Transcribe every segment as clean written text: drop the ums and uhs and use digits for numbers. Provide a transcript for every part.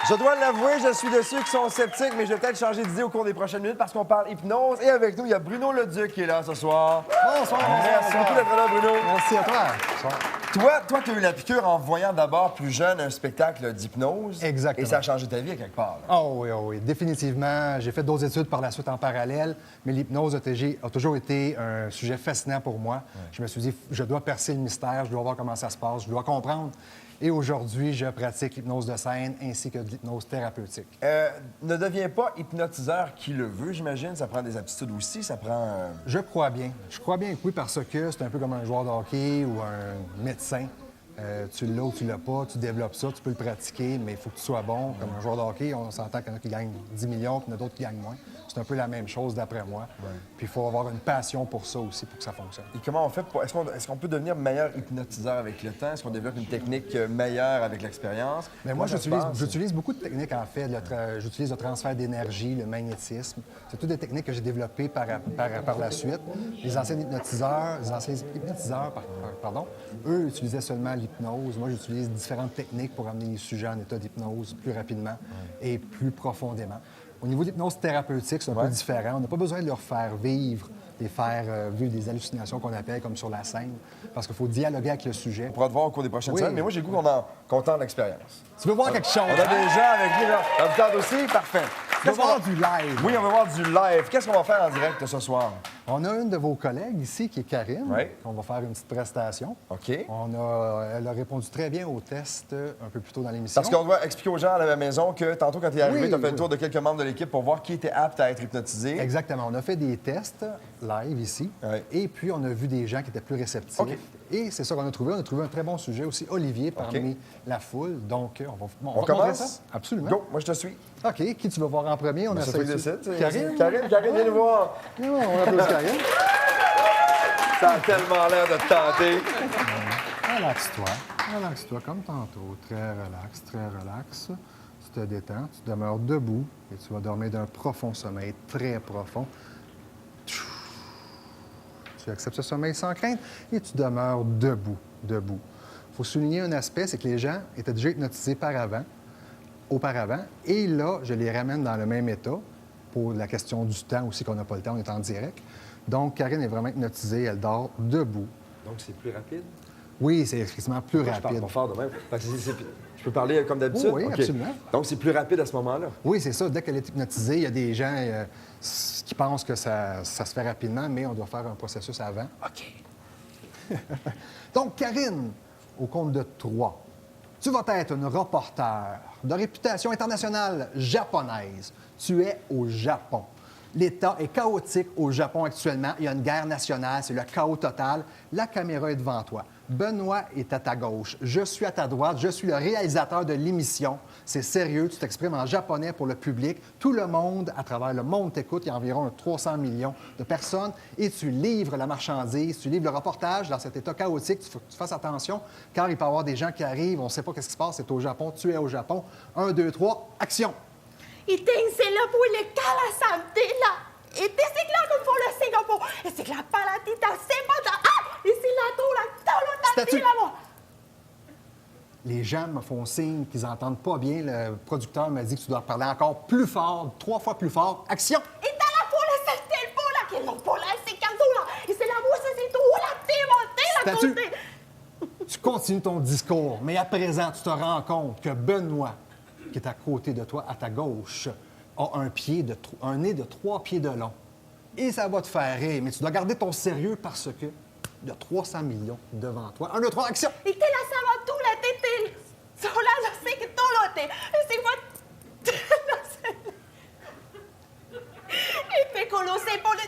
Je dois l'avouer, je suis de ceux qui sont sceptiques, mais je vais peut-être changer d'idée au cours des prochaines minutes parce qu'on parle hypnose. Et avec nous, il y a Bruno Leduc qui est là ce soir. Bonsoir. Merci beaucoup d'être là, Bruno. Merci à toi. Toi, tu as eu la piqûre en voyant d'abord plus jeune un spectacle d'hypnose. Exactement. Et ça a changé ta vie à quelque part. Oh oui, définitivement. J'ai fait d'autres études par la suite en parallèle, mais l'hypnose a toujours été un sujet fascinant pour moi. Ouais. Je me suis dit, je dois percer le mystère, je dois voir comment ça se passe, je dois comprendre. Et aujourd'hui, je pratique l'hypnose de scène ainsi que de l'hypnose thérapeutique. Ne deviens pas hypnotiseur qui le veut, j'imagine. Ça prend des aptitudes aussi, ça prend... Je crois bien. Je crois bien que oui, parce que c'est un peu comme un joueur de hockey ou un médecin. Tu l'as ou tu l'as pas, tu développes ça, tu peux le pratiquer, mais il faut que tu sois bon. Comme un joueur de hockey, on s'entend qu'il y en a qui gagnent 10 millions, puis il y en a d'autres qui gagnent moins. C'est un peu la même chose d'après moi. Ouais. Puis il faut avoir une passion pour ça aussi, pour que ça fonctionne. Et comment on fait pour... Est-ce qu'on peut devenir meilleur hypnotiseur avec le temps? Est-ce qu'on développe une technique meilleure avec l'expérience? Mais moi, j'utilise beaucoup de techniques, en fait. J'utilise le transfert d'énergie, le magnétisme. C'est toutes des techniques que j'ai développées par la suite. Les anciens hypnotiseurs, eux utilisaient seulement l'hypnose. Moi, j'utilise différentes techniques pour amener les sujets en état d'hypnose plus rapidement et plus profondément. Au niveau de l'hypnose thérapeutique, c'est un peu différent. On n'a pas besoin de leur faire vivre, les faire vivre des hallucinations qu'on appelle comme sur la scène, parce qu'il faut dialoguer avec le sujet. On pourra te voir au cours des prochaines semaines, mais moi, j'ai le goût qu'on tente l'expérience. Tu veux voir quelque chose? On a des gens avec nous, là. Ça vous tente aussi? Parfait. On va voir du live. Oui, on va voir du live. Qu'est-ce qu'on va faire en direct ce soir? On a une de vos collègues ici, qui est Karine. Oui. On va faire une petite prestation. OK. Elle a répondu très bien au test un peu plus tôt dans l'émission. Parce qu'on doit expliquer aux gens à la maison que tantôt, quand tu es arrivé, tu as fait le tour de quelques membres de l'équipe pour voir qui était apte à être hypnotisé. Exactement. On a fait des tests live ici. Oui. Et puis, on a vu des gens qui étaient plus réceptifs. OK. Et c'est ça qu'on a trouvé. On a trouvé un très bon sujet aussi, Olivier, parmi la foule. Donc, on commence? Ça. Absolument. Go, moi, je te suis. OK. Qui tu vas voir en premier? On a ça décide. Karine? Karine, viens nous voir. Non, on applaudit Karine. Ça a tellement l'air de te tenter. Relaxe-toi comme tantôt. Très relax. Tu te détends, tu demeures debout et tu vas dormir d'un profond sommeil, très profond. Tu acceptes ce sommeil sans crainte et tu demeures debout. Il faut souligner un aspect, c'est que les gens étaient déjà hypnotisés auparavant, et là, je les ramène dans le même état pour la question du temps aussi, qu'on n'a pas le temps, on est en direct. Donc, Karine est vraiment hypnotisée, elle dort debout. Donc, c'est plus rapide? Oui, c'est effectivement plus rapide. Je parle pas fort de même. Je peux parler comme d'habitude? Oui, okay. Absolument. Donc, c'est plus rapide à ce moment-là? Oui, c'est ça. Dès qu'elle est hypnotisée, il y a des gens qui pensent que ça se fait rapidement, mais on doit faire un processus avant. OK. Donc, Karine, au compte de 3, tu vas être une reporter de réputation internationale japonaise. Tu es au Japon. L'État est chaotique au Japon actuellement. Il y a une guerre nationale, c'est le chaos total. La caméra est devant toi. Benoît est à ta gauche. Je suis à ta droite. Je suis le réalisateur de l'émission. C'est sérieux, tu t'exprimes en japonais pour le public. Tout le monde, à travers le monde, t'écoute. Il y a environ 300 millions de personnes. Et tu livres la marchandise, tu livres le reportage dans cet état chaotique. Il faut que tu fasses attention, car il peut y avoir des gens qui arrivent. On ne sait pas ce qui se passe. C'est au Japon. Tu es au Japon. 1, 2, 3, action! Itensela puille kalasantela. Itesigla comme pour le Singapour. Et c'est que la palatita semata. Ah! Et c'est la tola Statue. là-bas. Les gens me font signe qu'ils n'entendent pas bien. Le producteur m'a dit que tu dois parler encore plus fort, 3 fois plus fort. Action! Et dans la poule, c'est le poule qui est la poule, c'est cadeau. Et c'est la voix, c'est tout. La Statue. côté. Tu continues ton discours, mais à présent, tu te rends compte que Benoît, qui est à côté de toi, à ta gauche, a un nez de 3 pieds de long. Et ça va te faire rire, mais tu dois garder ton sérieux parce que il y a 300 millions devant toi. 1, 2, 3, action! Et te la sama tout la tété. Sola, je sais que tout l'autre. Et c'est moi. Et fait qu'on le sait pour le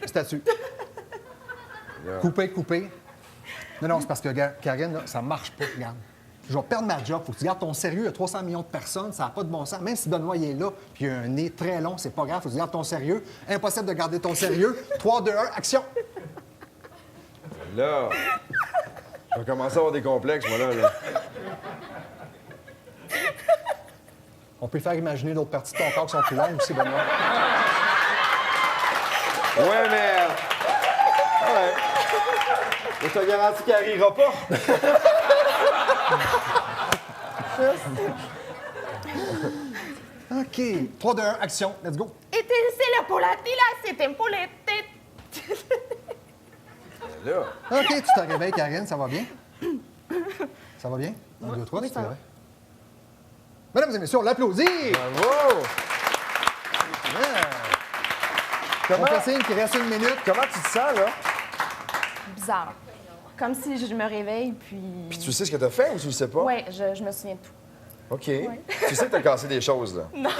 Statue. Coupé. Non, c'est parce que, Karine, là, ça marche pas, regarde. Je vais perdre ma job. Faut que tu gardes ton sérieux. Il y a 300 millions de personnes. Ça n'a pas de bon sens. Même si Benoît est là, puis il a un nez très long, c'est pas grave. Faut que tu gardes ton sérieux. Impossible de garder ton sérieux. 3, 2, 1, action! Là, je vais commencer à avoir des complexes, moi, là. On peut faire imaginer d'autres parties de ton corps qui sont plus longues aussi, Benoît. Ouais, mais... Ouais. Je te garantis qu'elle rira pas. OK. 3, 2, 1, action. Let's go. Et c'est la polatila, c'est un poulet. Là. OK, tu te réveilles, Karine. Ça va bien? Ça va bien? 1, 2, 3, Oui, tu te ça va. réveilles. Mesdames et messieurs, on l'applaudit! Bravo! Yeah. Comment, On fait signe qu'il reste 1 minute. comment tu te sens, là? Bizarre. Comme si je me réveille, Puis puis... tu sais ce que t'as fait ou tu le sais pas? Ouais, je me souviens de tout. OK. Tu sais que t'as cassé des choses, là? Non. OK,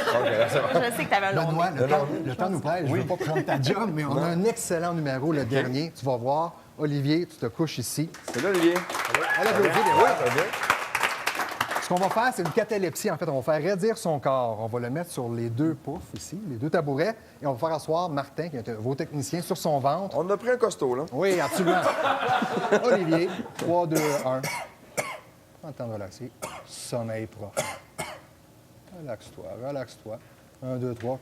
c'est bon. Je sais que t'avais un long Benoît, nez. le temps nous presse. Je ne veux pas prendre ta job, mais on a un excellent numéro, le dernier. Tu vas voir. Olivier, tu te couches ici. C'est là, Olivier. On l'applaudit, bien Ouais, oui. ça va bien. Ce qu'on va faire, c'est une catalepsie. En fait, on va faire raidir son corps. On va le mettre sur les 2 poufs ici, les 2 tabourets, et on va faire asseoir Martin, qui est vos techniciens, sur son ventre. On a pris un costaud, là. Oui, absolument. Olivier, 3, 2, 1. Prends le temps de relaxer. Sommeil profond. Relaxe-toi, relaxe-toi. 1, 2, 3.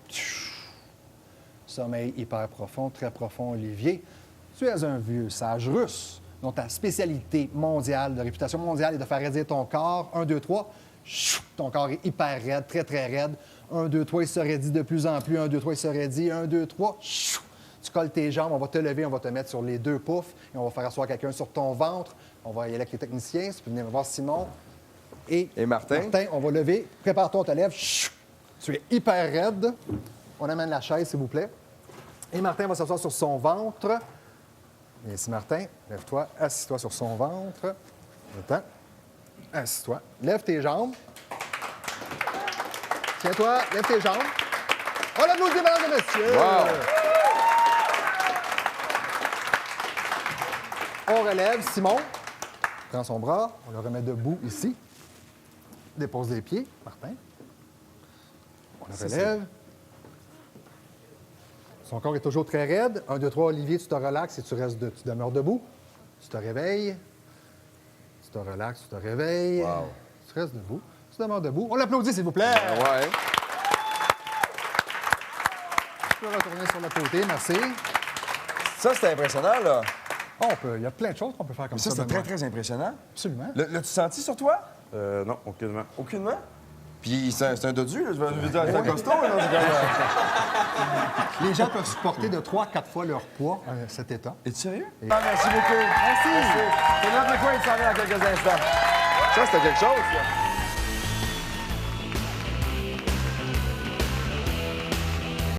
Sommeil hyper profond, très profond, Olivier. Tu es un vieux sage russe dont ta spécialité mondiale, de réputation mondiale, est de faire raidir ton corps. 1, 2, 3. Ton corps est hyper raide, très, très raide. 1, 2, 3, il se raidit de plus en plus. 1, 2, 3, il se raidit. 1, 2, 3. Tu colles tes jambes, on va te lever, on va te mettre sur les 2 poufs et on va faire asseoir quelqu'un sur ton ventre. On va y aller avec les techniciens. Tu peux venir voir Simon. Et Martin? Martin, on va lever. Prépare-toi, on te lève. Tu es hyper raide. On amène la chaise, s'il vous plaît. Et Martin va s'asseoir sur son ventre. Viens ici, Martin. Lève-toi. Assis-toi sur son ventre. Attends. Assis-toi. Lève tes jambes. Tiens-toi. Lève tes jambes. On l'applaudit, mesdames et messieurs. Wow! On relève. Simon prend son bras. On le remet debout ici. Dépose les pieds. Martin. On le relève. Son corps est toujours très raide. 1, 2, 3, Olivier, tu te relaxes et tu demeures debout. Tu te réveilles. Tu te relaxes, tu te réveilles. Wow. Tu restes debout. Tu demeures debout. On l'applaudit, s'il vous plaît. Ouais. Tu peux retourner sur le côté, merci. Ça, c'était impressionnant, là. Il y a plein de choses qu'on peut faire comme Mais ça. ça, c'était très, Benoît. très impressionnant. Absolument. L'as-tu senti sur toi? Non, aucunement. Aucunement? Puis c'est un dodu, là. Je veux dire, c'est un costaud, là. C'est comme, Les gens peuvent supporter de 3 à 4 fois leur poids, cet état. Es-tu sérieux? Ah, merci beaucoup. Merci. C'est notre quoi, il s'en vient dans quelques instants. Ça, c'était quelque chose, là.